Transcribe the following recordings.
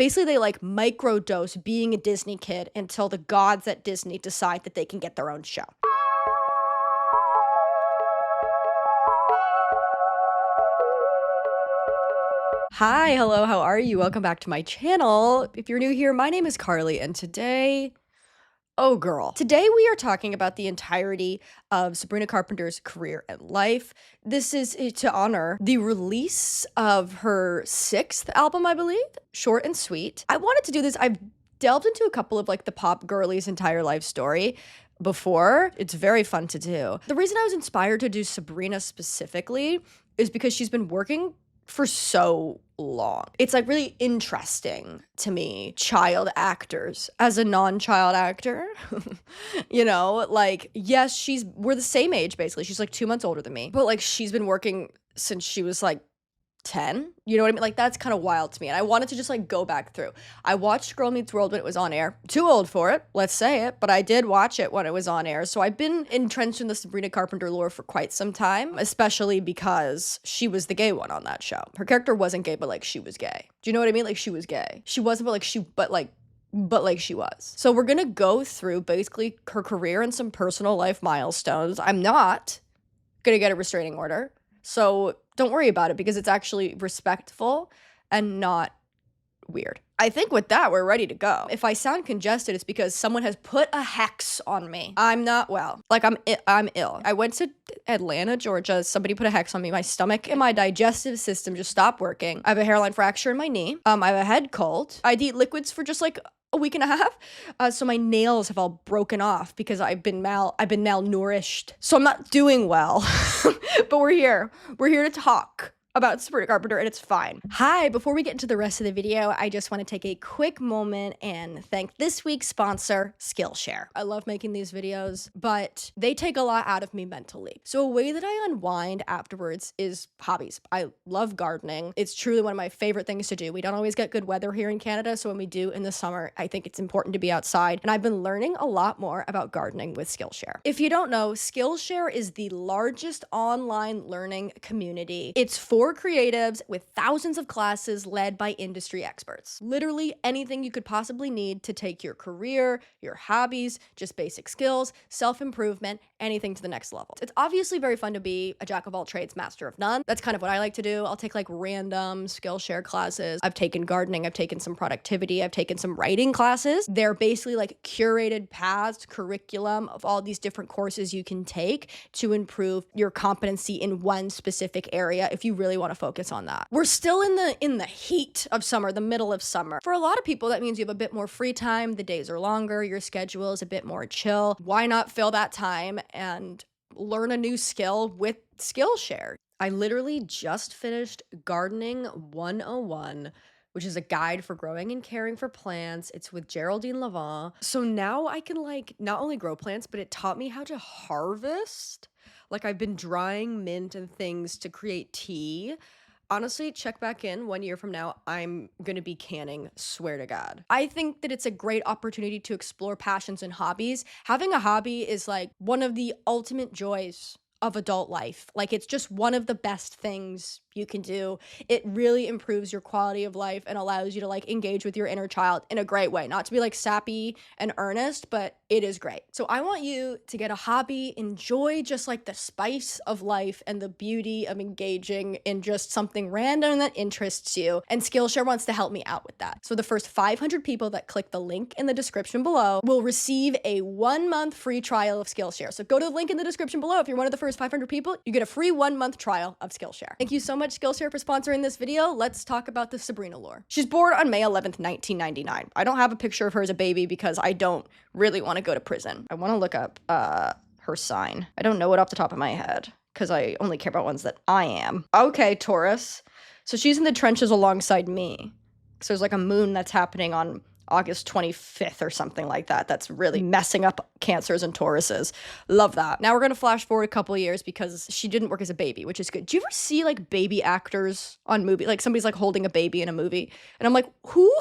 Basically, they like microdose being a Disney kid until the gods at Disney decide that they can get their own show. Hi, hello, how are you? Welcome back to my channel. If you're new here, my name is Carly, and today, oh girl. Today we are talking about the entirety of Sabrina Carpenter's career and life. This is to honor the release of her 6th album, I believe. Short and sweet. I wanted to do this. I've delved into a couple of like the pop girlie's entire life story before. It's very fun to do. The reason I was inspired to do Sabrina specifically is because she's been working for so long. It's like really interesting to me, child actors as a non-child actor. You know, like, yes, we're the same age basically. She's like 2 months older than me, but like she's been working since she was like 10, you know what I mean? Like, that's kind of wild to me. And I wanted to just like go back through. I watched Girl Meets World when it was on air. Too old for it, let's say it, but I did watch it when it was on air. So I've been entrenched in the Sabrina Carpenter lore for quite some time, especially because she was the gay one on that show. Her character wasn't gay, but like she was gay. Do you know what I mean? Like she was gay. She wasn't, but like she was. So we're gonna go through basically her career and some personal life milestones. I'm not gonna get a restraining order, so don't worry about it because it's actually respectful and not weird. I think with that, we're ready to go. If I sound congested, it's because someone has put a hex on me. I'm not well. Like, I'm ill. I went to Atlanta, Georgia. Somebody put a hex on me. My stomach and my digestive system just stopped working. I have a hairline fracture in my knee. I have a head cold. I'd eat liquids for just like a week and a half. So my nails have all broken off because I've been malnourished. So I'm not doing well. But we're here. We're here to talk about Sabrina Carpenter, and it's fine. Hi, before we get into the rest of the video, I just want to take a quick moment and thank this week's sponsor, Skillshare. I love making these videos, but they take a lot out of me mentally. So a way that I unwind afterwards is hobbies. I love gardening. It's truly one of my favorite things to do. We don't always get good weather here in Canada, so when we do in the summer, I think it's important to be outside, and I've been learning a lot more about gardening with Skillshare. If you don't know, Skillshare is the largest online learning community. It's for creatives with thousands of classes led by industry experts. Literally anything you could possibly need to take your career, your hobbies, just basic skills, self-improvement, anything to the next level. It's obviously very fun to be a jack of all trades, master of none. That's kind of what I like to do. I'll take like random Skillshare classes. I've taken gardening, I've taken some productivity, I've taken some writing classes. They're basically like curated paths, curriculum of all these different courses you can take to improve your competency in one specific area if you really want to focus on that. We're still in the heat of summer, the middle of summer. For a lot of people, that means you have a bit more free time, the days are longer, your schedule is a bit more chill. Why not fill that time and learn a new skill with Skillshare? I literally just finished Gardening 101, which is a guide for growing and caring for plants. It's with Geraldine Lavant. So now I can like not only grow plants, but it taught me how to harvest. Like, I've been drying mint and things to create tea. Honestly, check back in 1 year from now, I'm gonna be canning, swear to God. I think that it's a great opportunity to explore passions and hobbies. Having a hobby is like one of the ultimate joys of adult life. Like, it's just one of the best things you can do. It really improves your quality of life and allows you to like engage with your inner child in a great way. Not to be like sappy and earnest, but it is great. So I want you to get a hobby, enjoy just like the spice of life and the beauty of engaging in just something random that interests you. And Skillshare wants to help me out with that. So the first 500 people that click the link in the description below will receive a 1-month free trial of Skillshare. So go to the link in the description below. If you're one of the first 500 people, you get a free 1-month trial of Skillshare. Thank you so much, Skillshare, for sponsoring this video. Let's talk about the Sabrina lore. She's born on May 11th, 1999. I don't have a picture of her as a baby because I don't really want to go to prison. I want to look up her sign. I don't know it off the top of my head because I only care about ones that I am. Okay, Taurus. So she's in the trenches alongside me. So there's like a moon that's happening on August 25th or something like that. That's really messing up Cancers and Tauruses. Love that. Now we're gonna flash forward a couple of years because she didn't work as a baby, which is good. Do you ever see like baby actors on movie? Like somebody's like holding a baby in a movie and I'm like, who?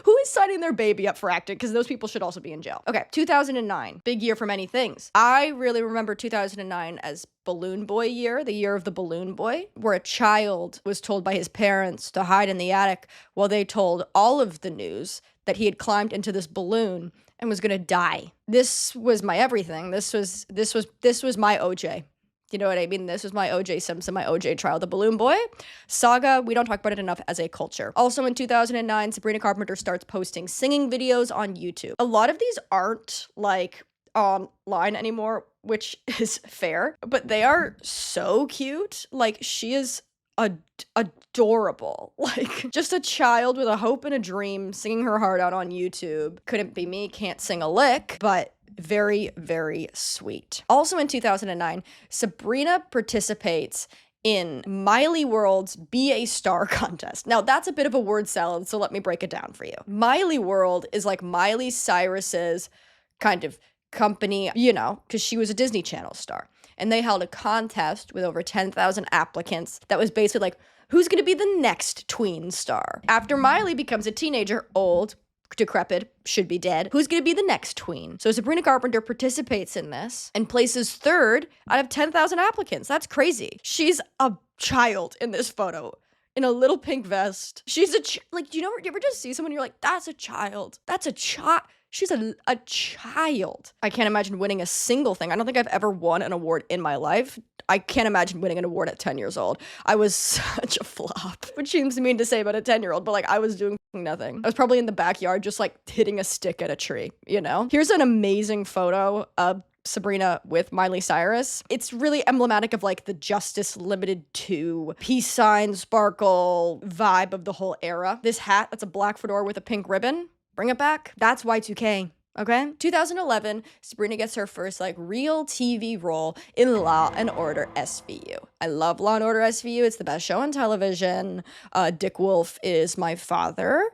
Who is signing their baby up for acting? Because those people should also be in jail. Okay, 2009, big year for many things. I really remember 2009 as Balloon Boy year, the year of the Balloon Boy, where a child was told by his parents to hide in the attic while they told all of the news that he had climbed into this balloon and was gonna die. This was my everything. This was my OJ. You know what I mean? This was my OJ Simpson, my OJ trial. The Balloon Boy saga, we don't talk about it enough as a culture. Also in 2009, Sabrina Carpenter starts posting singing videos on YouTube. A lot of these aren't like online anymore, which is fair, but they are so cute. Like, she is adorable. Like, just a child with a hope and a dream singing her heart out on YouTube. Couldn't be me, can't sing a lick, but very, very sweet. Also in 2009, Sabrina participates in Miley World's Be a Star contest. Now, that's a bit of a word salad, so let me break it down for you. Miley World is like Miley Cyrus's kind of company, you know, because she was a Disney Channel star. And they held a contest with over 10,000 applicants that was basically like, who's gonna be the next tween star? After Miley becomes a teenager, old, decrepit, should be dead, who's gonna be the next tween? So Sabrina Carpenter participates in this and places third out of 10,000 applicants. That's crazy. She's a child in this photo, in a little pink vest. She's like, you ever just see someone, you're like, that's a child. That's a child. She's a child. I can't imagine winning a single thing. I don't think I've ever won an award in my life. I can't imagine winning an award at 10 years old. I was such a flop, which seems mean to say about a 10-year-old, but like, I was doing nothing. I was probably in the backyard just like hitting a stick at a tree, you know? Here's an amazing photo of Sabrina with Miley Cyrus. It's really emblematic of like the Justice Limited 2 peace sign sparkle vibe of the whole era. This hat, that's a black fedora with a pink ribbon. Bring it back. That's Y2K. Okay? 2011, Sabrina gets her first like real TV role in Law and Order SVU. I love Law and Order SVU. It's the best show on television. Dick Wolf is my father.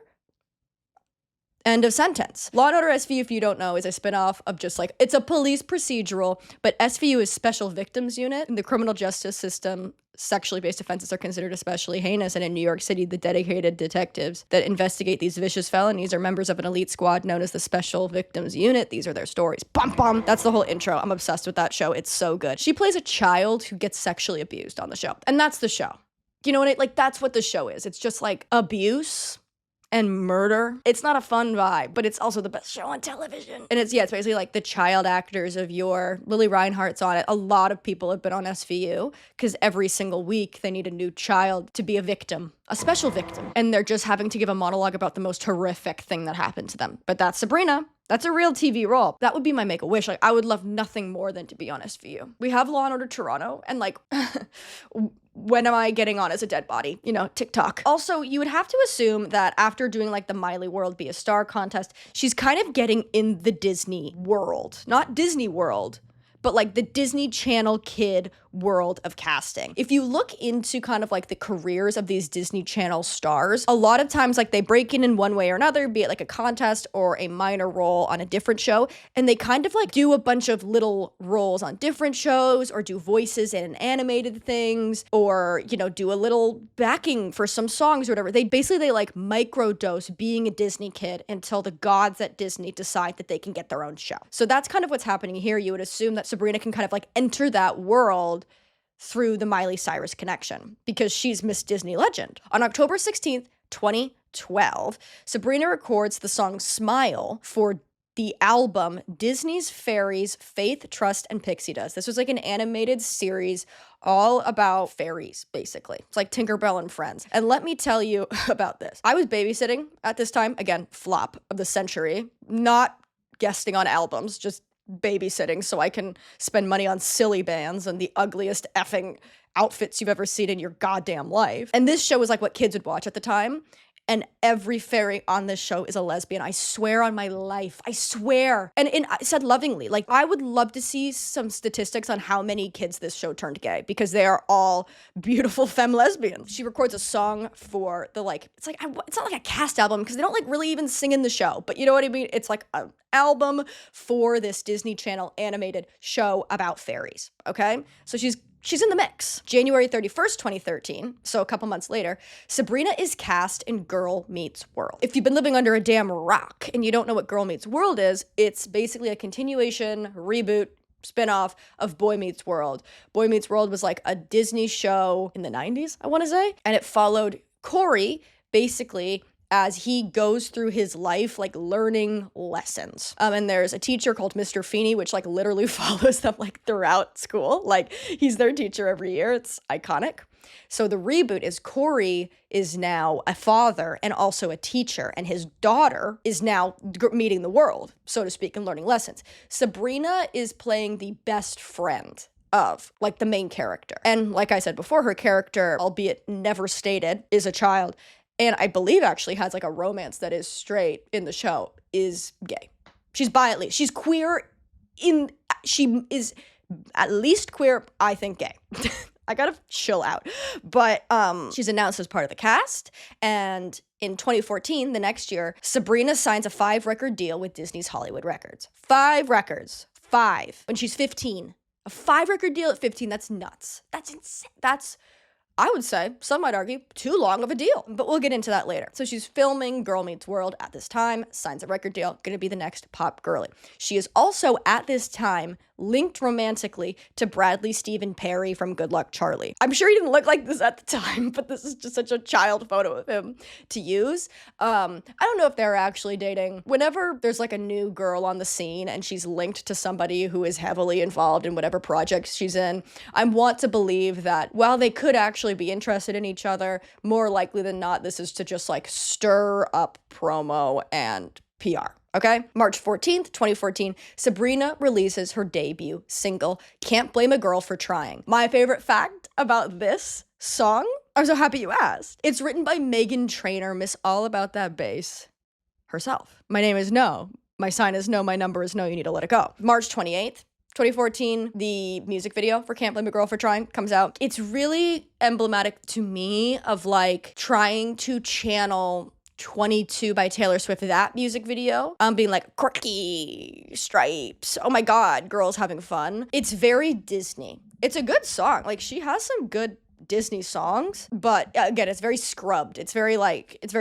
End of sentence. Law & Order SVU, if you don't know, is a spinoff of just like, it's a police procedural, but SVU is Special Victims Unit. In the criminal justice system, sexually based offenses are considered especially heinous, and in New York City, the dedicated detectives that investigate these vicious felonies are members of an elite squad known as the Special Victims Unit. These are their stories. Bum bum. That's the whole intro. I'm obsessed with that show. It's so good. She plays a child who gets sexually abused on the show, and that's the show. You know what like, that's what the show is. It's just like abuse and murder. It's not a fun vibe, but it's also the best show on television. And it's basically like the child actors of yore. Lily Reinhart's on it. A lot of people have been on SVU because every single week they need a new child to be a victim, a special victim. And they're just having to give a monologue about the most horrific thing that happened to them. But that's Sabrina. That's a real TV role. That would be my make-a-wish. Like, I would love nothing more than to be on SVU. We have Law & Order Toronto, and like, when am I getting on as a dead body? You know, TikTok. Also, you would have to assume that after doing like the Miley World Be a Star contest, she's kind of getting in the Disney world. Not Disney World, but like the Disney Channel kid world of casting. If you look into kind of like the careers of these Disney Channel stars, a lot of times like they break in one way or another, be it like a contest or a minor role on a different show, and they kind of like do a bunch of little roles on different shows or do voices in animated things or, you know, do a little backing for some songs or whatever. They like microdose being a Disney kid until the gods at Disney decide that they can get their own show. So that's kind of what's happening here. You would assume that Sabrina can kind of like enter that world through the Miley Cyrus connection because she's Miss Disney Legend. On October 16th, 2012, Sabrina records the song Smile for the album Disney's Fairies, Faith, Trust, and Pixie Dust. This was like an animated series all about fairies, basically. It's like Tinkerbell and Friends. And let me tell you about this. I was babysitting at this time, again, flop of the century, not guesting on albums, just babysitting so I can spend money on silly bands and the ugliest effing outfits you've ever seen in your goddamn life. And this show was like what kids would watch at the time. And every fairy on this show is a lesbian. I swear on my life. I swear. And I said lovingly, like, I would love to see some statistics on how many kids this show turned gay because they are all beautiful femme lesbians. She records a song for the, like, it's not like a cast album because they don't like really even sing in the show, but you know what I mean? It's like an album for this Disney Channel animated show about fairies, okay? So she's she's in the mix. January 31st, 2013, so a couple months later, Sabrina is cast in Girl Meets World. If you've been living under a damn rock and you don't know what Girl Meets World is, it's basically a continuation, reboot, spinoff of Boy Meets World. Boy Meets World was like a Disney show in the 90s, I want to say, and it followed Corey basically as he goes through his life, like learning lessons. And there's a teacher called Mr. Feeney, which like literally follows them like throughout school. Like he's their teacher every year. It's iconic. So the reboot is Corey is now a father and also a teacher, and his daughter is now meeting the world, so to speak, and learning lessons. Sabrina is playing the best friend of like the main character. And like I said before, her character, albeit never stated, is a child. And I believe actually has like a romance that is straight in the show, is gay. She's bi at least. She's queer she is at least queer, I think gay. I gotta chill out. But she's announced as part of the cast. And in 2014, the next year, Sabrina signs a 5-record deal with Disney's Hollywood Records. 5 records. 5. When she's 15. A 5-record deal at 15, that's nuts. That's insane. That's, I would say, some might argue, too long of a deal. But we'll get into that later. So she's filming Girl Meets World at this time, signs a record deal, gonna be the next pop girly. She is also, at this time, linked romantically to Bradley Stephen Perry from Good Luck Charlie. I'm sure he didn't look like this at the time, but this is just such a child photo of him to use. I don't know if they're actually dating. Whenever there's like a new girl on the scene and she's linked to somebody who is heavily involved in whatever projects she's in, I want to believe that while they could actually be interested in each other, more likely than not, this is to just like stir up promo and PR. Okay? March 14th, 2014, Sabrina releases her debut single, Can't Blame a Girl for Trying. My favorite fact about this song, I'm so happy you asked. It's written by Meghan Trainor, Miss All About That Bass herself. My name is No. My sign is no. My number is no. You need to let it go. March 28th, 2014, the music video for Can't Blame a Girl for Trying comes out. It's really emblematic to me of like trying to channel 22 by Taylor Swift, that music video, being like quirky stripes, oh my god, girls having fun. It's very Disney. It's a good song. Like she has some good Disney songs, but again, it's very scrubbed. It's very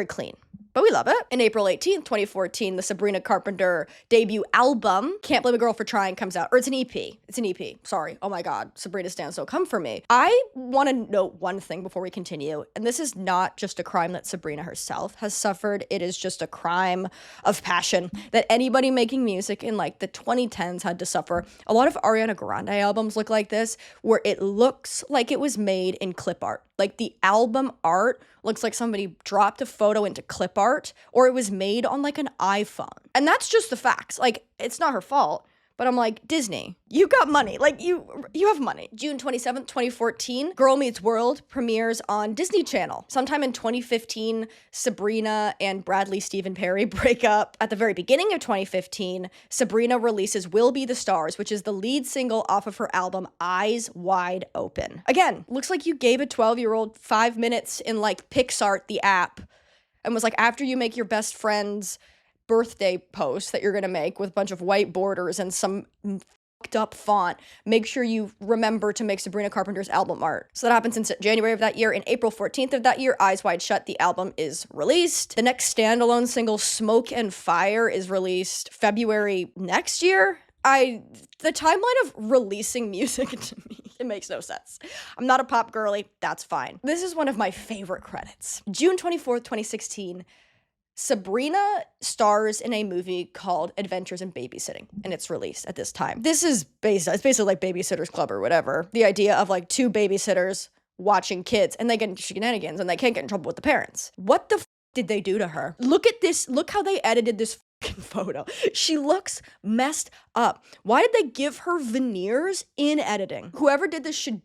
clean. But we love it. In April 18th, 2014, the Sabrina Carpenter debut album, Can't Blame a Girl for Trying, comes out. Or it's an EP. It's an EP. Sorry. Oh my god. Sabrina stands so come for me. I want to note one thing before we continue. And this is not just a crime that Sabrina herself has suffered. It is just a crime of passion that anybody making music in like the 2010s had to suffer. A lot of Ariana Grande albums look like this, where it looks like it was made in clip art. Like the album art looks like somebody dropped a photo into clip art, or it was made on like an iPhone. And that's just the facts. Like, it's not her fault. But I'm like, Disney, you got money. Like, you have money. June 27th, 2014, Girl Meets World premieres on Disney Channel. Sometime in 2015, Sabrina and Bradley Stephen Perry break up. At the very beginning of 2015, Sabrina releases Will Be the Stars, which is the lead single off of her album Eyes Wide Open. Again, looks like you gave a 12-year-old 5 minutes in like PixArt, the app, and was like, after you make your best friend's birthday post that you're gonna make with a bunch of white borders and some fucked up font, make sure you remember to make Sabrina Carpenter's album art. So that happens in January of that year. In April 14th of that year, Eyes Wide Shut, the album is released. The next standalone single, Smoke and Fire, is released February next year. The timeline of releasing music to me, it makes no sense. I'm not a pop girly, that's fine. This is one of my favorite credits. June 24th, 2016, Sabrina stars in a movie called Adventures in Babysitting, and it's released at this time. It's basically like Babysitter's Club or whatever. The idea of like 2 babysitters watching kids, and they get into shenanigans, and they can't get in trouble with the parents. What the f did they do to her? Look at this. Look how they edited this fucking photo. She looks messed up. Why did they give her veneers in editing? Whoever did this should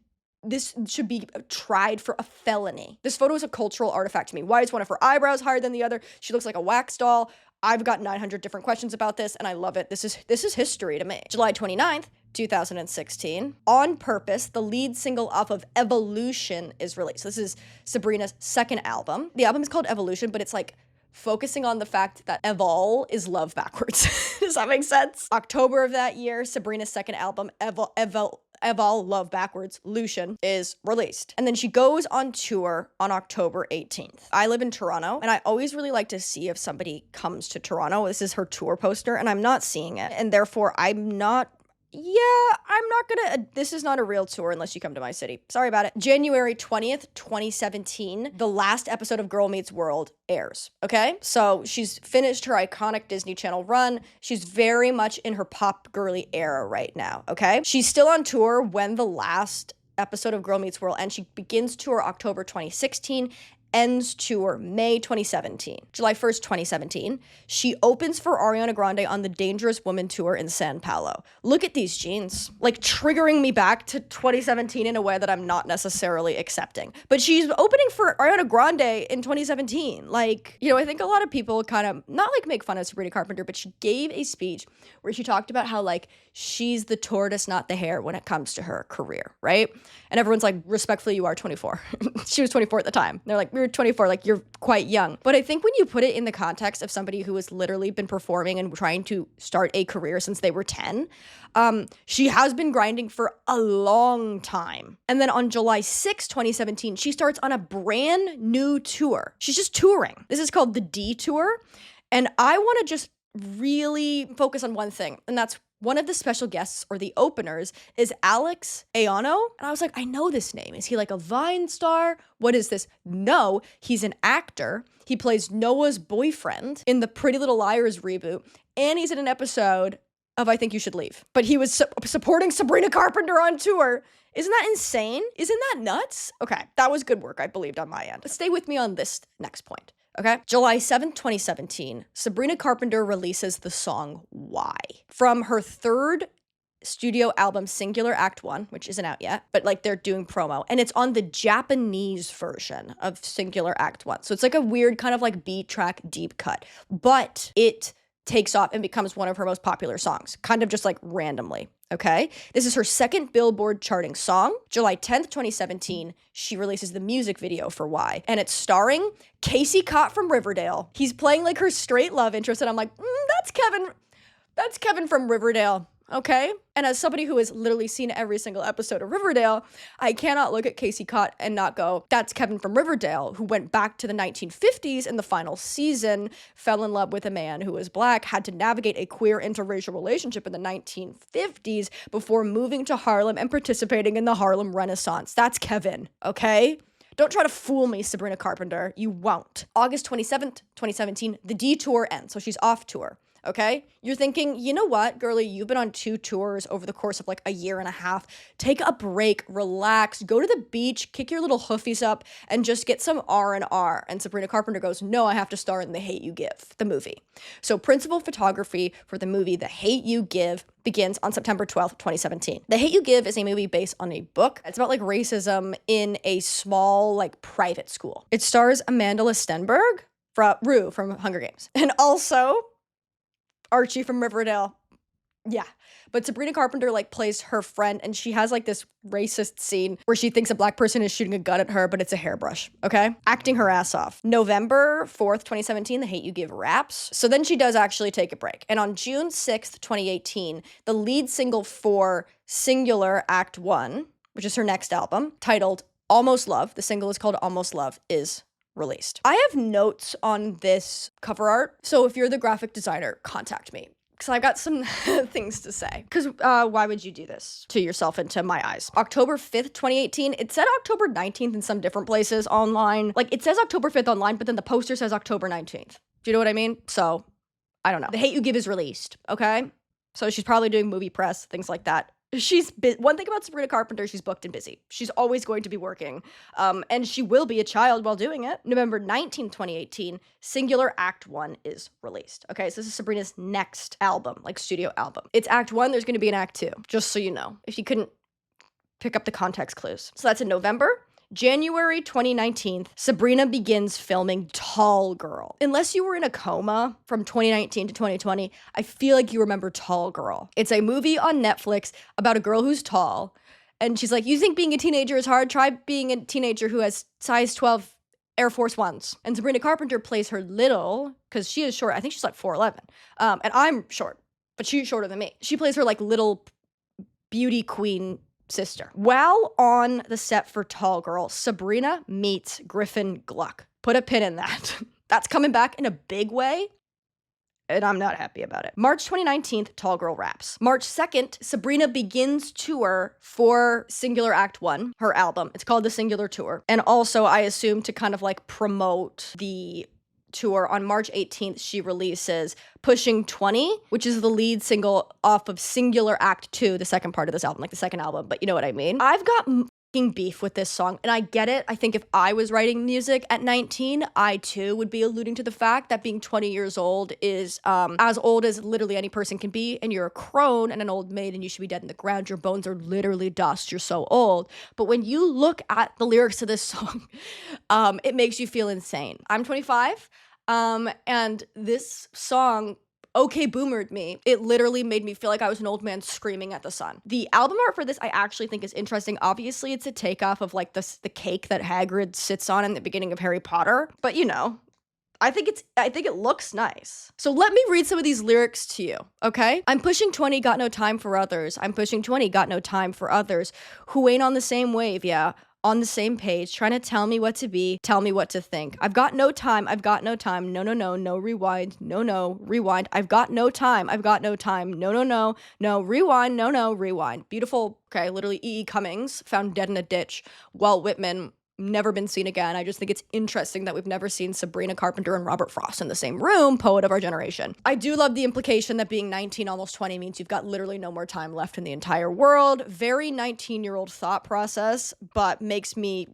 be tried for a felony. This photo is a cultural artifact to me. Why is one of her eyebrows higher than the other? She looks like a wax doll. I've got 900 different questions about this, and I love it. This is history to me. July 29th, 2016, On Purpose, the lead single off of Evolution, is released. This is Sabrina's second album. The album is called Evolution, but it's like focusing on the fact that evol is love backwards. Does that make sense? October of that year, Sabrina's second album, of all love backwards, Lucian, is released. And then she goes on tour on October 18th. I live in Toronto, and I always really like to see if somebody comes to Toronto. This is her tour poster, and I'm not seeing it. And therefore, I'm not gonna, this is not a real tour unless you come to my city. Sorry about it. January 20th, 2017, the last episode of Girl Meets World airs, okay? So she's finished her iconic Disney Channel run. She's very much in her pop girly era right now, okay? She's still on tour when the last episode of Girl Meets World, and she begins tour October 2016, ends tour May 2017. July 1st, 2017. She opens for Ariana Grande on the Dangerous Woman tour in San Paulo. Look at these jeans. Like, triggering me back to 2017 in a way that I'm not necessarily accepting. But she's opening for Ariana Grande in 2017. Like, you know, I think a lot of people kind of, not like make fun of Sabrina Carpenter, but she gave a speech where she talked about how, like, she's the tortoise, not the hare when it comes to her career, right? And everyone's like, respectfully, you are 24. She was 24 at the time. They're like, you're 24, like, you're quite young. But I think when you put it in the context of somebody who has literally been performing and trying to start a career since they were 10, she has been grinding for a long time. And then on July 6, 2017, she starts on a brand new tour. She's just touring. This is called the D Tour. And I want to just really focus on one thing, and that's one of the special guests, or the openers, is Alex Ayano. And I was like, I know this name. Is he like a Vine star? What is this? No, he's an actor. He plays Noah's boyfriend in the Pretty Little Liars reboot. And he's in an episode of I Think You Should Leave. But he was supporting Sabrina Carpenter on tour. Isn't that insane? Isn't that nuts? Okay, that was good work, I believed, on my end. But stay with me on this next point. Okay. July 7th, 2017, Sabrina Carpenter releases the song Why from her third studio album, Singular Act 1, which isn't out yet, but like they're doing promo, and it's on the Japanese version of Singular Act 1. So it's like a weird kind of like beat track deep cut, but it takes off and becomes one of her most popular songs, kind of just like randomly. Okay, this is her second Billboard charting song. July 10th, 2017, she releases the music video for Why, and it's starring Casey Cott from Riverdale. He's playing like her straight love interest, and I'm like, that's Kevin from Riverdale. Okay? And as somebody who has literally seen every single episode of Riverdale, I cannot look at Casey Cott and not go, that's Kevin from Riverdale, who went back to the 1950s in the final season, fell in love with a man who was black, had to navigate a queer interracial relationship in the 1950s before moving to Harlem and participating in the Harlem Renaissance. That's Kevin, okay? Don't try to fool me, Sabrina Carpenter. You won't. August 27th, 2017, the D Tour ends, so she's off tour. Okay? You're thinking, you know what, girlie, you've been on 2 tours over the course of like a year and a half. Take a break, relax, go to the beach, kick your little hoofies up, and just get some R&R. And Sabrina Carpenter goes, no, I have to star in The Hate You Give, the movie. So principal photography for the movie The Hate You Give begins on September 12th, 2017. The Hate You Give is a movie based on a book. It's about like racism in a small like private school. It stars Amanda Stenberg from Rue from Hunger Games. And also Archie from Riverdale. Yeah. But Sabrina Carpenter like plays her friend, and she has like this racist scene where she thinks a black person is shooting a gun at her, but it's a hairbrush. Okay? Acting her ass off. November 4th, 2017, The Hate You Give wraps. So then she does actually take a break. And on June 6th, 2018, the lead single for Singular Act 1, which is her next album, titled Almost Love, the single is called Almost Love, is released. I have notes on this cover art, so if you're the graphic designer, contact me, because I've got some things to say. Because why would you do this to yourself and to my eyes? October 5th, 2018, it said October 19th in some different places online. Like, it says October 5th online, but then the poster says October 19th. Do you know what I mean? So, I don't know. The Hate You Give is released, okay? So she's probably doing movie press, things like that. One thing about Sabrina Carpenter, she's booked and busy. She's always going to be working. And she will be a child while doing it. November 19th, 2018, Singular Act 1 is released. Okay, so this is Sabrina's next album, like studio album. It's Act 1, there's going to be an Act 2, just so you know, if you couldn't pick up the context clues. So that's in November. January 2019, Sabrina begins filming Tall Girl. Unless you were in a coma from 2019 to 2020, I feel like you remember Tall Girl. It's a movie on Netflix about a girl who's tall, and she's like, you think being a teenager is hard? Try being a teenager who has size 12 Air Force Ones. And Sabrina Carpenter plays her little, because she is short. I think she's like 4'11". And I'm short, but she's shorter than me. She plays her like little beauty queen sister. While on the set for Tall Girl, Sabrina meets Griffin Gluck. Put a pin in that. That's coming back in a big way, and I'm not happy about it. March 2019, Tall Girl wraps. March 2nd, Sabrina begins tour for Singular Act 1, her album. It's called the Singular Tour. And also, I assume to kind of like promote the tour, on March 18th, she releases Pushing 20, which is the lead single off of Singular Act 2, the second part of this album, like the second album, but you know what I mean. I've got beef with this song, and I get it. I think if I was writing music at 19, I too would be alluding to the fact that being 20 years old is as old as literally any person can be, and you're a crone and an old maid and you should be dead in the ground. Your bones are literally dust. You're so old. But when you look at the lyrics to this song, it makes you feel insane. I'm 25, and this song okay boomered me. It literally made me feel like I was an old man screaming at the sun. The album art for this I actually think is interesting. Obviously, it's a takeoff of like the cake that Hagrid sits on in the beginning of Harry Potter, but you know, I think it looks nice. So let me read some of these lyrics to you, okay? I'm pushing 20, got no time for others. I'm pushing 20, got no time for others. Who ain't on the same wave, yeah. On the same page, trying to tell me what to be, tell me what to think. I've got no time, I've got no time, no, no, no, no, rewind, no, no, rewind. I've got no time, I've got no time, no, no, no, no, rewind, no, no, rewind. Beautiful, okay, literally E.E. Cummings, found dead in a ditch. Walt Whitman, never been seen again. I just think it's interesting that we've never seen Sabrina Carpenter and Robert Frost in the same room, poet of our generation. I do love the implication that being 19, almost 20 means you've got literally no more time left in the entire world. Very 19-year-old thought process, but makes me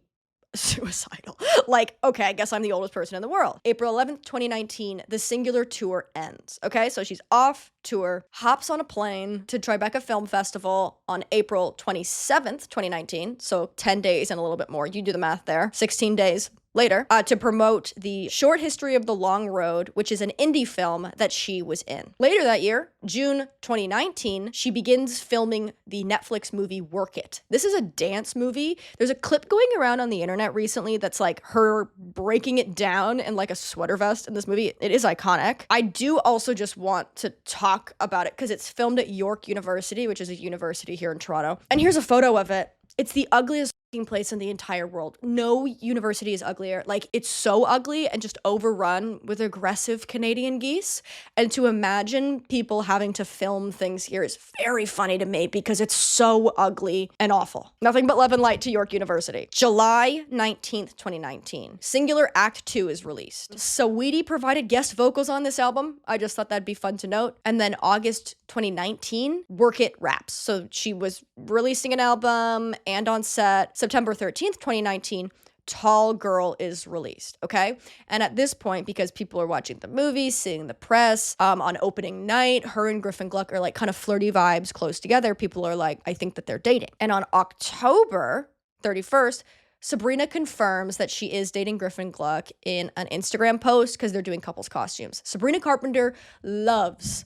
suicidal. Like, okay, I guess I'm the oldest person in the world. April 11th, 2019, the Singular Tour ends. Okay, so she's off tour, hops on a plane to Tribeca Film Festival on April 27th, 2019. So 10 days and a little bit more. You do the math there. 16 days later, to promote the Short History of the Long Road, which is an indie film that she was in. Later that year, June 2019, she begins filming the Netflix movie Work It. This is a dance movie. There's a clip going around on the internet recently that's like her breaking it down in like a sweater vest in this movie. It is iconic. I do also just want to talk about it because it's filmed at York University, which is a university here in Toronto. And here's a photo of it. It's the ugliest place in the entire world. No university is uglier. Like, it's so ugly and just overrun with aggressive Canadian geese. And to imagine people having to film things here is very funny to me because it's so ugly and awful. Nothing but love and light to York University. July 19th, 2019. Singular Act 2 is released. Saweetie provided guest vocals on this album. I just thought that'd be fun to note. And then August 2019, Work It wraps. So she was releasing an album and on set. September 13th, 2019, Tall Girl is released, okay? And at this point, because people are watching the movie, seeing the press, on opening night, her and Griffin Gluck are like kind of flirty vibes close together. People are like, I think that they're dating. And on October 31st, Sabrina confirms that she is dating Griffin Gluck in an Instagram post because they're doing couples costumes. Sabrina Carpenter loves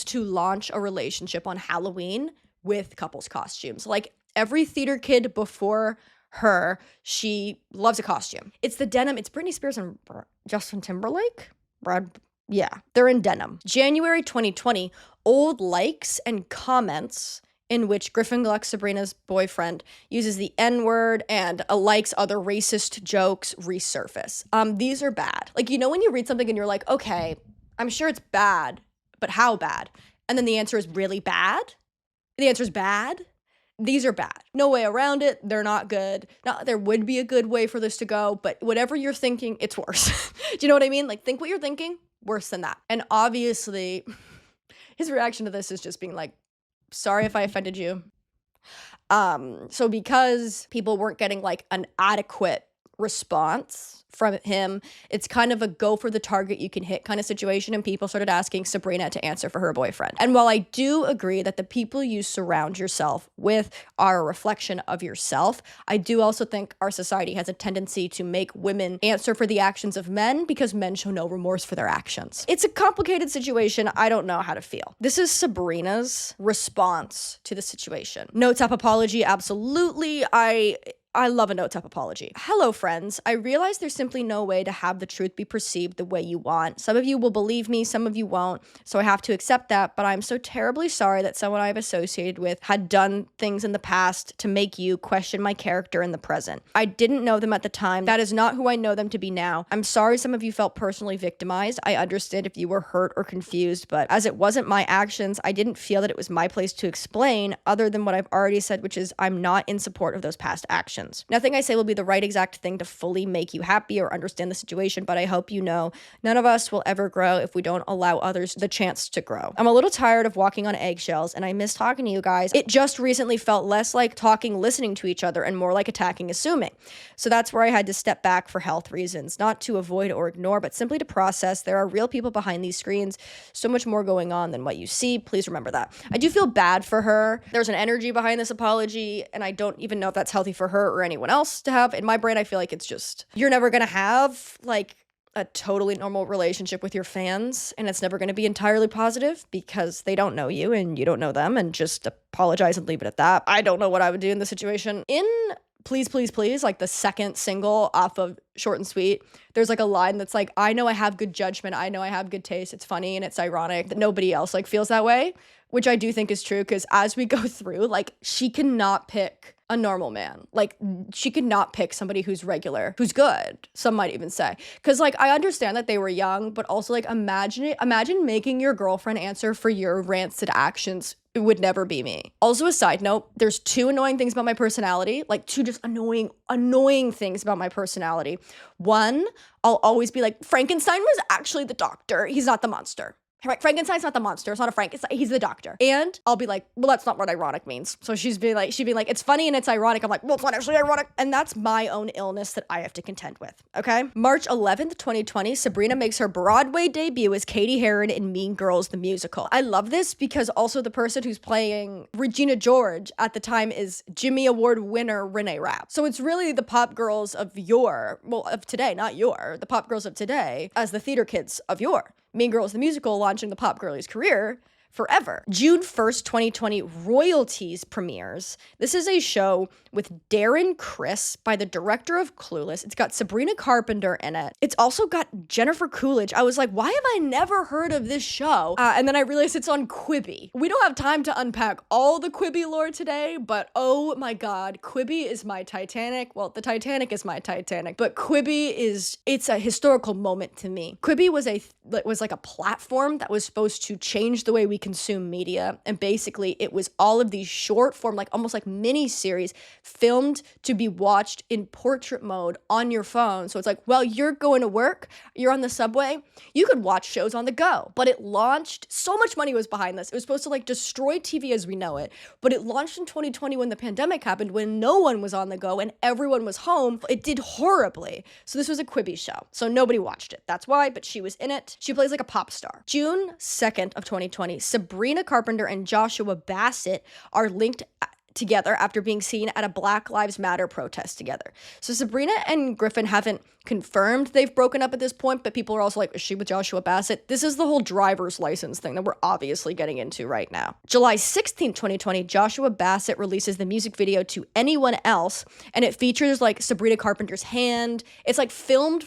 to launch a relationship on Halloween with couples costumes. Like, every theater kid before her, she loves a costume. It's the denim. It's Britney Spears and Justin Timberlake. Yeah, they're in denim. January 2020, old likes and comments in which Griffin Gluck, Sabrina's boyfriend, uses the N-word and likes other racist jokes resurface. These are bad. Like, you know when you read something and you're like, okay, I'm sure it's bad, but how bad? And then the answer is really bad? The answer is bad? These are bad. No way around it. They're not good. Not that there would be a good way for this to go, but whatever you're thinking, it's worse. Do you know what I mean? Like, think what you're thinking, worse than that. And obviously, his reaction to this is just being like, sorry if I offended you. So because people weren't getting like an adequate response from him, it's kind of a go for the target you can hit kind of situation, and people started asking Sabrina to answer for her boyfriend. And while I do agree that the people you surround yourself with are a reflection of yourself, I do also think our society has a tendency to make women answer for the actions of men because men show no remorse for their actions. It's a complicated situation. I don't know how to feel. This is Sabrina's response to the situation. Notes app apology, absolutely. I love a notes-app apology. Hello, friends. I realize there's simply no way to have the truth be perceived the way you want. Some of you will believe me, some of you won't, so I have to accept that, but I'm so terribly sorry that someone I've associated with had done things in the past to make you question my character in the present. I didn't know them at the time. That is not who I know them to be now. I'm sorry some of you felt personally victimized. I understand if you were hurt or confused, but as it wasn't my actions, I didn't feel that it was my place to explain other than what I've already said, which is I'm not in support of those past actions. Nothing I say will be the right exact thing to fully make you happy or understand the situation, but I hope you know none of us will ever grow if we don't allow others the chance to grow. I'm a little tired of walking on eggshells, and I miss talking to you guys. It just recently felt less like talking, listening to each other, and more like attacking, assuming. So that's where I had to step back for health reasons, not to avoid or ignore, but simply to process there are real people behind these screens, so much more going on than what you see. Please remember that. I do feel bad for her. There's an energy behind this apology, and I don't even know if that's healthy for her or anyone else to have. In my brain, I feel like it's just, you're never gonna have like a totally normal relationship with your fans, and it's never going to be entirely positive because they don't know you and you don't know them, and just apologize and leave it at that. I don't know what I would do in this situation. In Please, Please, Please, like the second single off of Short and Sweet, there's like a line that's like, I know I have good judgment, I know I have good taste, it's funny and it's ironic that nobody else like feels that way, which I do think is true, because as we go through, like, she cannot pick a normal man. Like, she could not pick somebody who's regular, who's good, some might even say. Because, like, I understand that they were young, but also, like, imagine making your girlfriend answer for your rancid actions. It would never be me. Also, a side note, there's two annoying things about my personality, like two just annoying things about my personality. One, I'll always be like, Frankenstein was actually the doctor. He's not the monster. Right, Frankenstein's not the monster. It's not a Frankenstein. He's the doctor. And I'll be like, well, that's not what ironic means. So she'd be like, it's funny and it's ironic. I'm like, well, it's not actually ironic. And that's my own illness that I have to contend with. Okay. March 11th, 2020, Sabrina makes her Broadway debut as Katie Heron in Mean Girls, the musical. I love this because also the person who's playing Regina George at the time is Jimmy Award winner Renee Rapp. So it's really the pop girls of of today, not the pop girls of today as the theater kids of yore. Mean Girls, the musical, launching the pop girlie's career forever. June 1st, 2020, Royalties premieres. This is a show with Darren Criss by the director of Clueless. It's got Sabrina Carpenter in it. It's also got Jennifer Coolidge. I was like, why have I never heard of this show? And then I realized it's on Quibi. We don't have time to unpack all the Quibi lore today, but oh my God, Quibi is my Titanic. Well, the Titanic is my Titanic, but Quibi it's a historical moment to me. Quibi was like a platform that was supposed to change the way we consume media. And basically it was all of these short form, like almost like mini series filmed to be watched in portrait mode on your phone. So it's like, well, you're going to work, you're on the subway, you could watch shows on the go. But it launched, so much money was behind this. It was supposed to like destroy TV as we know it. But it launched in 2020 when the pandemic happened, when no one was on the go and everyone was home. It did horribly. So this was a Quibi show. So nobody watched it. That's why, but she was in it. She plays like a pop star. June 2nd of 2020, Sabrina Carpenter and Joshua Bassett are linked together after being seen at a Black Lives Matter protest together. So Sabrina and Griffin haven't confirmed they've broken up at this point, but people are also like, is she with Joshua Bassett? This is the whole driver's license thing that we're obviously getting into right now. July 16th, 2020, Joshua Bassett releases the music video to Anyone Else, and it features like Sabrina Carpenter's hand. It's like filmed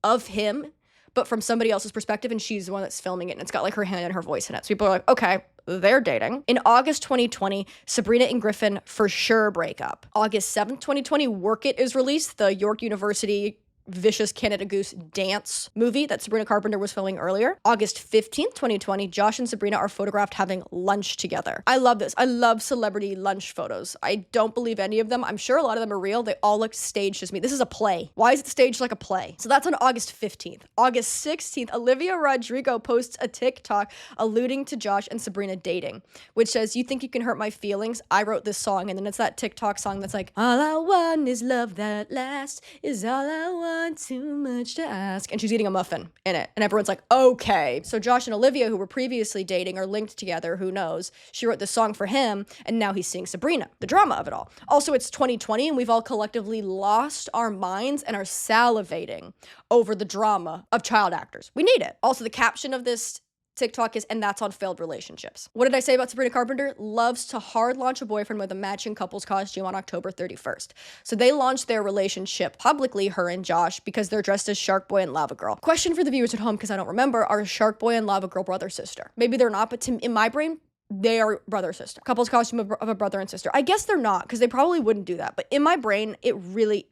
of him, but from somebody else's perspective, and she's the one that's filming it, and it's got like her hand and her voice in it. So people are like, okay, they're dating. In August 2020, Sabrina and Griffin for sure break up. August 7th, 2020, Work It is released, the York University Vicious Canada Goose dance movie that Sabrina Carpenter was filming earlier. August 15th, 2020, Josh and Sabrina are photographed having lunch together. I love this. I love celebrity lunch photos. I don't believe any of them. I'm sure a lot of them are real. They all look staged as me. This is a play. Why is it staged like a play? So that's on August 15th. August 16th, Olivia Rodrigo posts a TikTok alluding to Josh and Sabrina dating, which says, you think you can hurt my feelings? I wrote this song. And then it's that TikTok song that's like, all I want is love that lasts, is all I want. Too much to ask. And she's eating a muffin in it. And everyone's like, okay. So Josh and Olivia, who were previously dating, are linked together. Who knows? She wrote this song for him, and now he's seeing Sabrina. The drama of it all. Also, it's 2020, and we've all collectively lost our minds and are salivating over the drama of child actors. We need it. Also, the caption of this TikTok is, and that's on failed relationships. What did I say about Sabrina Carpenter? Loves to hard launch a boyfriend with a matching couple's costume on October 31st. So they launched their relationship publicly, her and Josh, because they're dressed as Shark Boy and Lava Girl. Question for the viewers at home, because I don't remember, are Shark Boy and Lava Girl brother sister? Maybe they're not, but in my brain, they are brother sister. Couple's costume of a brother and sister. I guess they're not, because they probably wouldn't do that. But in my brain, it really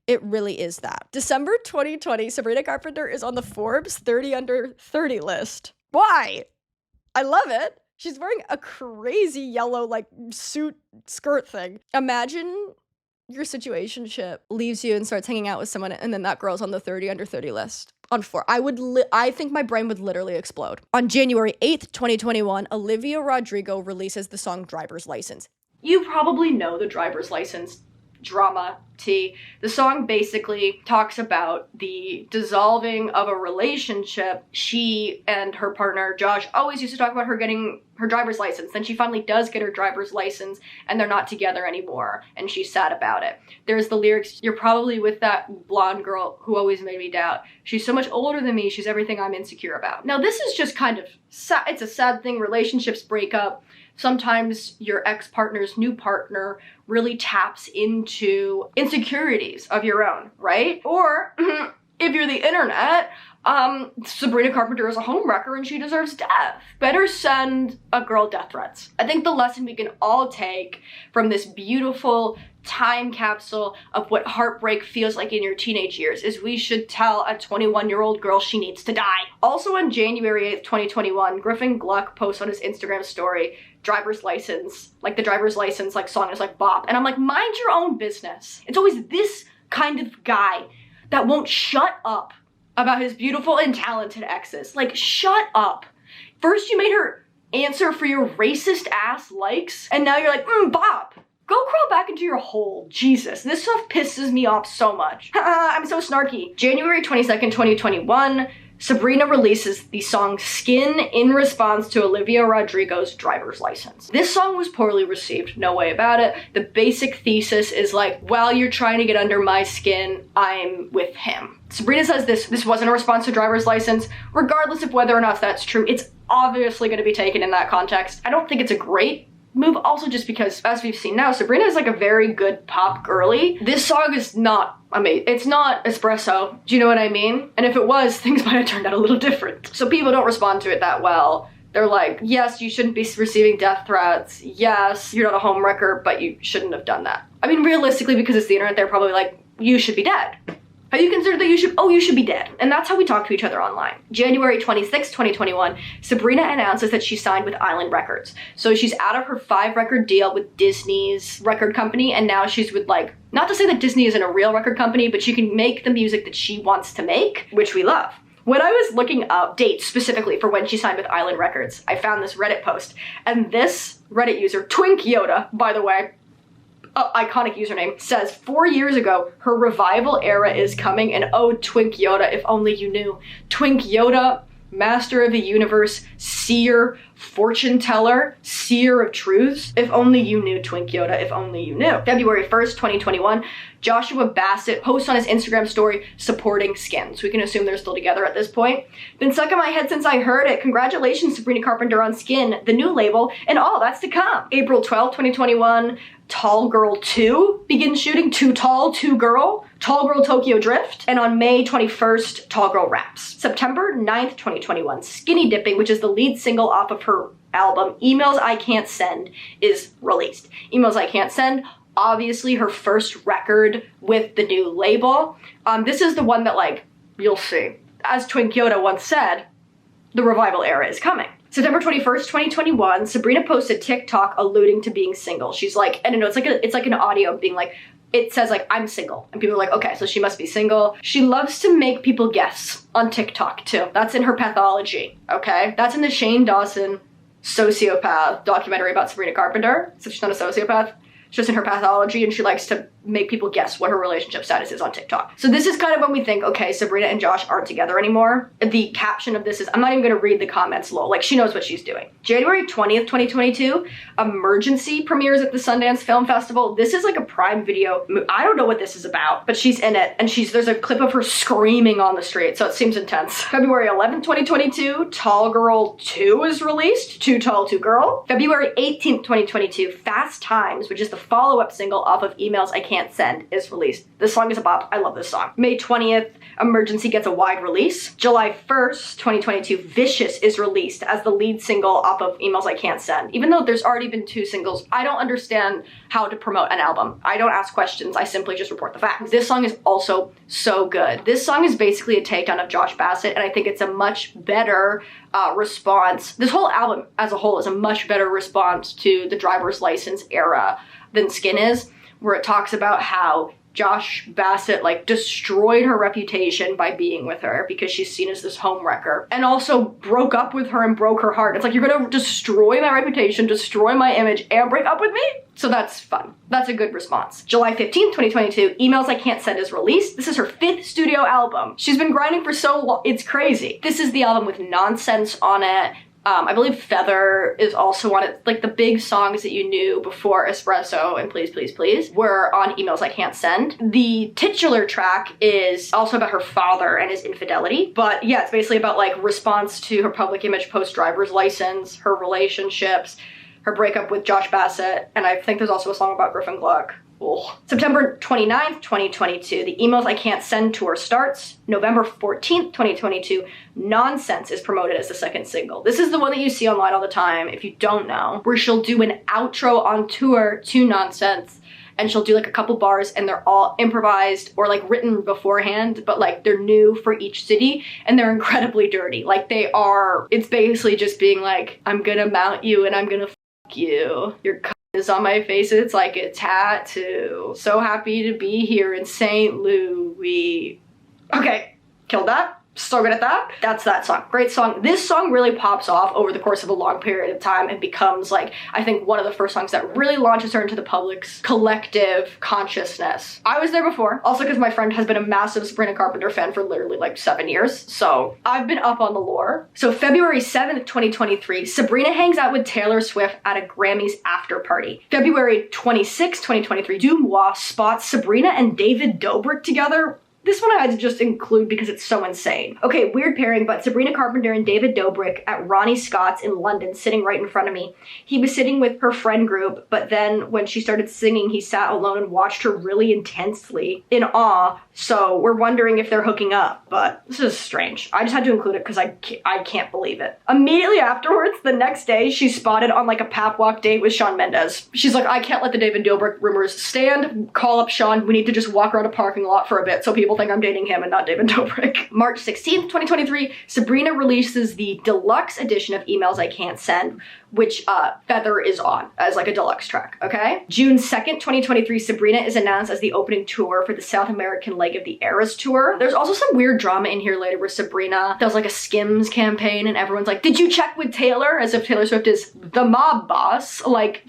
is that. December 2020, Sabrina Carpenter is on the Forbes 30 Under 30 list. Why? I love it. She's wearing a crazy yellow, like, suit skirt thing. Imagine your situationship leaves you and starts hanging out with someone, and then that girl's on the 30 Under 30 list. On 4. I think my brain would literally explode. On January 8th, 2021, Olivia Rodrigo releases the song Driver's License. You probably know the Driver's License drama tea. The song basically talks about the dissolving of a relationship. She and her partner, Josh, always used to talk about her getting her driver's license. Then she finally does get her driver's license and they're not together anymore. And she's sad about it. There's the lyrics, "You're probably with that blonde girl who always made me doubt. She's so much older than me. She's everything I'm insecure about." Now this is just kind of sad. It's a sad thing. Relationships break up. Sometimes your ex-partner's new partner really taps into insecurities of your own, right? Or if you're the internet, Sabrina Carpenter is a homewrecker and she deserves death. Better send a girl death threats. I think the lesson we can all take from this beautiful time capsule of what heartbreak feels like in your teenage years is we should tell a 21-year-old girl she needs to die. Also on January 8th, 2021, Griffin Gluck posts on his Instagram story, driver's license, like the driver's license like song is like bop. And I'm like, mind your own business. It's always this kind of guy that won't shut up about his beautiful and talented exes. Like, shut up. First you made her answer for your racist ass likes, and now you're like, bop. Go crawl back into your hole. Jesus, this stuff pisses me off so much. I'm so snarky. January 22nd, 2021, Sabrina releases the song Skin in response to Olivia Rodrigo's Driver's License. This song was poorly received, no way about it. The basic thesis is like, while you're trying to get under my skin, I'm with him. Sabrina says this wasn't a response to Driver's License. Regardless of whether or not that's true, it's obviously going to be taken in that context. I don't think it's a great move, also just because, as we've seen now, Sabrina is like a very good pop girly. This song is not amazing. It's not espresso. Do you know what I mean? And if it was, things might have turned out a little different. So people don't respond to it that well. They're like, yes, you shouldn't be receiving death threats. Yes, you're not a homewrecker, but you shouldn't have done that. I mean, realistically, because it's the internet, they're probably like, you should be dead. Have you considered that you should be dead? And that's how we talk to each other online. January 26, 2021, Sabrina announces that she signed with Island Records. So she's out of her 5-record deal with Disney's record company, and now she's with, like, not to say that Disney isn't a real record company, but she can make the music that she wants to make, which we love. When I was looking up dates specifically for when she signed with Island Records, I found this Reddit post, and this Reddit user, Twink Yoda, by the way, iconic username, says 4 years ago, her revival era is coming, and oh, Twink Yoda, if only you knew. Twink Yoda, master of the universe, seer, fortune teller, seer of truths. If only you knew, Twink Yoda, if only you knew. February 1st, 2021, Joshua Bassett posts on his Instagram story supporting Skin. So we can assume they're still together at this point. Been stuck in my head since I heard it. Congratulations, Sabrina Carpenter, on Skin, the new label, and all that's to come. April 12th, 2021, Tall Girl 2 begins shooting. Too Tall, Too Girl. Tall Girl Tokyo Drift. And on May 21st, Tall Girl Raps. September 9th, 2021, Skinny Dipping, which is the lead single off of her album Emails I Can't Send, is released. Emails I Can't Send, obviously her first record with the new label. This is the one that, like, you'll see. As Twink Yoda once said, the revival era is coming. September 21st, 2021, Sabrina posted TikTok alluding to being single. She's like, I don't know, it's like an audio being like, it says like, I'm single. And people are like, okay, so she must be single. She loves to make people guess on TikTok too. That's in her pathology, okay? That's in the Shane Dawson sociopath documentary about Sabrina Carpenter. So she's not a sociopath. It's just in her pathology, and she likes to make people guess what her relationship status is on TikTok. So this is kind of when we think, okay, Sabrina and Josh aren't together anymore. The caption of this is, I'm not even gonna read the comments, lol. Like, she knows what she's doing. January 20th, 2022, Emergency premieres at the Sundance Film Festival. This is like a Prime Video. I don't know what this is about, but she's in it, and there's a clip of her screaming on the street, so it seems intense. February 11th, 2022, Tall Girl 2 is released. Too Tall, Too Girl. February 18th, 2022, Fast Times, which is the follow-up single off of Emails I Can't Send, is released. This song is a bop. I love this song. May 20th, Emergency gets a wide release. July 1st, 2022, Vicious is released as the lead single off of Emails I Can't Send. Even though there's already been 2 singles, I don't understand how to promote an album. I don't ask questions, I simply just report the facts. This song is also so good. This song is basically a takedown of Josh Bassett, and I think it's a much better response. This whole album as a whole is a much better response to the driver's license era than Skin is, where it talks about how Josh Bassett like destroyed her reputation by being with her because she's seen as this homewrecker, and also broke up with her and broke her heart. It's like, you're gonna destroy my reputation, destroy my image, and break up with me? So that's fun. That's a good response. July 15th, 2022, Emails I Can't Send is released. This is her 5th studio album. She's been grinding for so long, it's crazy. This is the album with Nonsense on it. I believe Feather is also on it. Like, the big songs that you knew before Espresso and Please Please Please were on Emails I Can't Send. The titular track is also about her father and his infidelity. But yeah, it's basically about like response to her public image post driver's license, her relationships, her breakup with Josh Bassett, and I think there's also a song about Griffin Gluck. Ugh. September 29th, 2022, the Emails I Can't Send tour starts. November 14th, 2022, Nonsense is promoted as the 2nd single. This is the one that you see online all the time, if you don't know, where she'll do an outro on tour to Nonsense, and she'll do like a couple bars, and they're all improvised or like written beforehand, but like they're new for each city, and they're incredibly dirty. Like, they are, it's basically just being like, I'm gonna mount you and I'm gonna f you. Your is on my face, it's like a tattoo. So happy to be here in St. Louis. Okay, killed that. So good at that. That's that song. Great song. This song really pops off over the course of a long period of time and becomes like, I think, one of the first songs that really launches her into the public's collective consciousness. I was there before, also because my friend has been a massive Sabrina Carpenter fan for literally like 7 years, so I've been up on the lore. So February 7th, 2023, Sabrina hangs out with Taylor Swift at a Grammys after party. February 26th, 2023, Dumois spots Sabrina and David Dobrik together. This one I had to just include because it's so insane. Okay, weird pairing, but Sabrina Carpenter and David Dobrik at Ronnie Scott's in London, sitting right in front of me. He was sitting with her friend group, but then when she started singing, he sat alone and watched her really intensely in awe. So we're wondering if they're hooking up, but this is strange. I just had to include it because I can't believe it. Immediately afterwards, the next day, she's spotted on like a pap walk date with Shawn Mendes. She's like, I can't let the David Dobrik rumors stand. Call up Shawn. We need to just walk around a parking lot for a bit so people think I'm dating him and not David Dobrik. March 16th, 2023, Sabrina releases the deluxe edition of Emails I Can't Send, which Feather is on as like a deluxe track, okay? June 2nd, 2023, Sabrina is announced as the opening tour for the South American leg of the Eras Tour. There's also some weird drama in here later where Sabrina does like a Skims campaign and everyone's like, did you check with Taylor? As if Taylor Swift is the mob boss. Like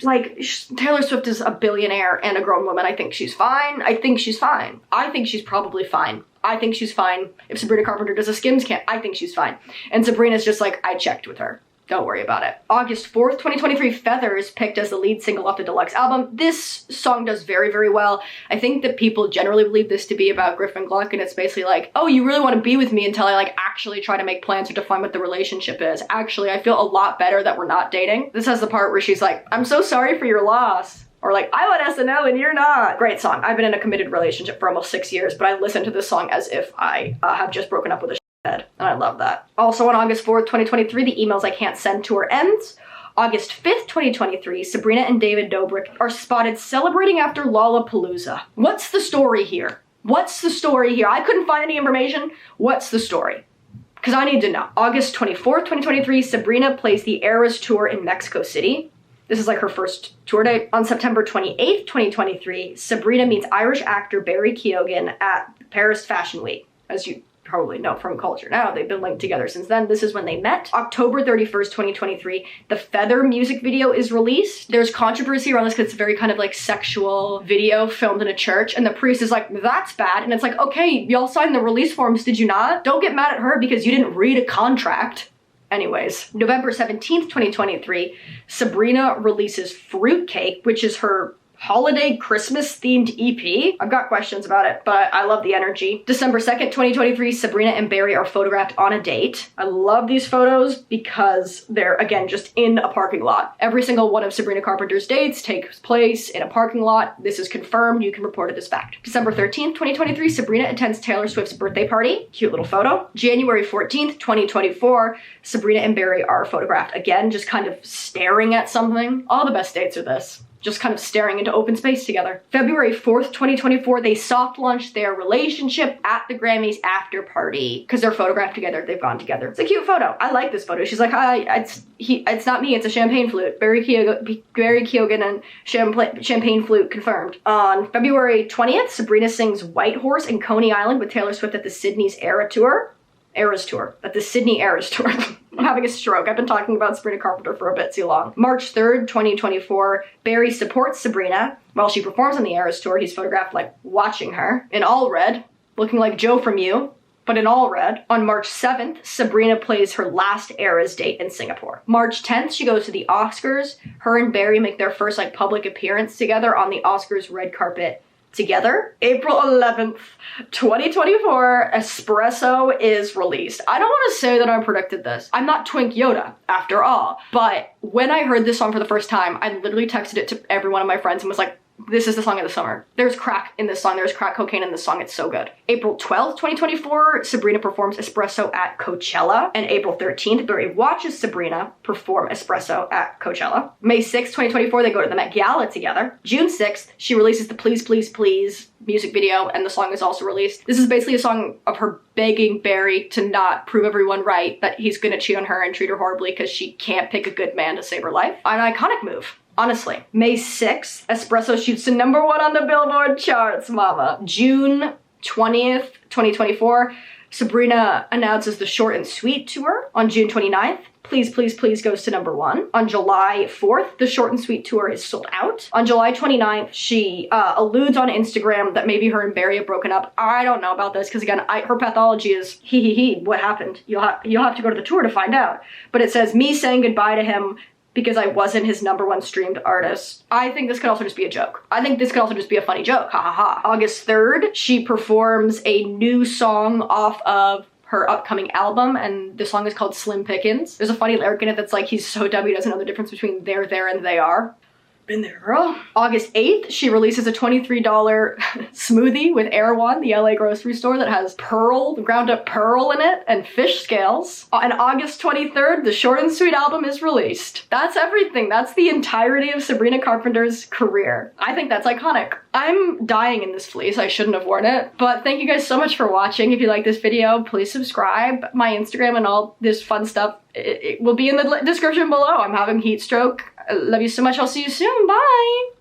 Taylor Swift is a billionaire and a grown woman. I think she's fine. I think she's fine. I think she's probably fine. I think she's fine. If Sabrina Carpenter does a Skims camp, I think she's fine. And Sabrina's just like, I checked with her. Don't worry about it. August 4th, 2023, Feather is picked as the lead single off the deluxe album. This song does very, very well. I think that people generally believe this to be about Griffin Gluck, and it's basically like, oh, you really want to be with me until I like actually try to make plans or define what the relationship is. Actually, I feel a lot better that we're not dating. This has the part where she's like, I'm so sorry for your loss. Or like, I want SNL and you're not. Great song. I've been in a committed relationship for almost 6 years, but I listen to this song as if I have just broken up with a head, and I love that. Also on August 4th, 2023, the Emails I Can't Send tour ends. August 5th, 2023, Sabrina and David Dobrik are spotted celebrating after Lollapalooza. What's the story here? What's the story here? I couldn't find any information. What's the story? Because I need to know. August 24th, 2023, Sabrina plays the Eras Tour in Mexico City. This is like her first tour date. On September 28th, 2023, Sabrina meets Irish actor Barry Keoghan at Paris Fashion Week. As you probably know from Culture Now, they've been linked together since then. This is when they met. October 31st, 2023, the Feather music video is released. There's controversy around this because it's a very kind of like sexual video filmed in a church, and the priest is like, that's bad. And it's like, okay, y'all signed the release forms, did you not? Don't get mad at her because you didn't read a contract. Anyways, November 17th, 2023, Sabrina releases Fruitcake, which is her holiday Christmas themed EP. I've got questions about it, but I love the energy. December 2nd, 2023, Sabrina and Barry are photographed on a date. I love these photos because they're, again, just in a parking lot. Every single one of Sabrina Carpenter's dates takes place in a parking lot. This is confirmed. You can report it as fact. December 13th, 2023, Sabrina attends Taylor Swift's birthday party. Cute little photo. January 14th, 2024, Sabrina and Barry are photographed again, just kind of staring at something. All the best dates are this. Just kind of staring into open space together. February 4th, 2024, they soft launched their relationship at the Grammys after party because they're photographed together. They've gone together. It's a cute photo. I like this photo. She's like, hi, it's not me, it's a champagne flute. Barry Keoghan and champagne flute confirmed. On February 20th, Sabrina sings White Horse in Coney Island with Taylor Swift at the Sydney's Eras Tour. At the Sydney Eras Tour. I'm having a stroke. I've been talking about Sabrina Carpenter for a bit too long. March 3rd, 2024, Barry supports Sabrina while she performs on the Eras Tour. He's photographed like watching her in all red, looking like Joe from You, but in all red. On March 7th, Sabrina plays her last Eras date in Singapore. March 10th, she goes to the Oscars. Her and Barry make their first like public appearance together on the Oscars red carpet together. April 11th, 2024, Espresso is released. I don't want to say that I predicted this. I'm not Twink Yoda, after all. But when I heard this song for the first time, I literally texted it to every one of my friends and was like, this is the song of the summer. There's crack in this song. There's crack cocaine in this song. It's so good. April 12th, 2024, Sabrina performs Espresso at Coachella. And April 13th, Barry watches Sabrina perform Espresso at Coachella. May 6th, 2024, they go to the Met Gala together. June 6th, she releases the Please, Please, Please music video, and the song is also released. This is basically a song of her begging Barry to not prove everyone right, that he's gonna cheat on her and treat her horribly because she can't pick a good man to save her life. An iconic move. Honestly. May 6th, Espresso shoots to #1 on the Billboard charts, mama. June 20th, 2024, Sabrina announces the Short and Sweet tour. On June 29th, Please, Please, Please goes to #1. On July 4th, the Short and Sweet tour is sold out. On July 29th, she alludes on Instagram that maybe her and Barry have broken up. I don't know about this because again, her pathology is what happened? You'll have to go to the tour to find out. But it says me saying goodbye to him because I wasn't his #1 streamed artist. I think this could also just be a joke. I think this could also just be a funny joke, ha ha ha. August 3rd, she performs a new song off of her upcoming album, and the song is called Slim Pickens. There's a funny lyric in it that's like, he's so dumb he doesn't know the difference between there, and they are. Been there, girl. August 8th, she releases a $23 smoothie with Erewhon, the LA grocery store, that has ground up pearl in it and fish scales. And August 23rd, the Short and Sweet album is released. That's everything. That's the entirety of Sabrina Carpenter's career. I think that's iconic. I'm dying in this fleece. I shouldn't have worn it. But thank you guys so much for watching. If you like this video, please subscribe. My Instagram and all this fun stuff, it will be in the description below. I'm having heat stroke. I love you so much. I'll see you soon. Bye.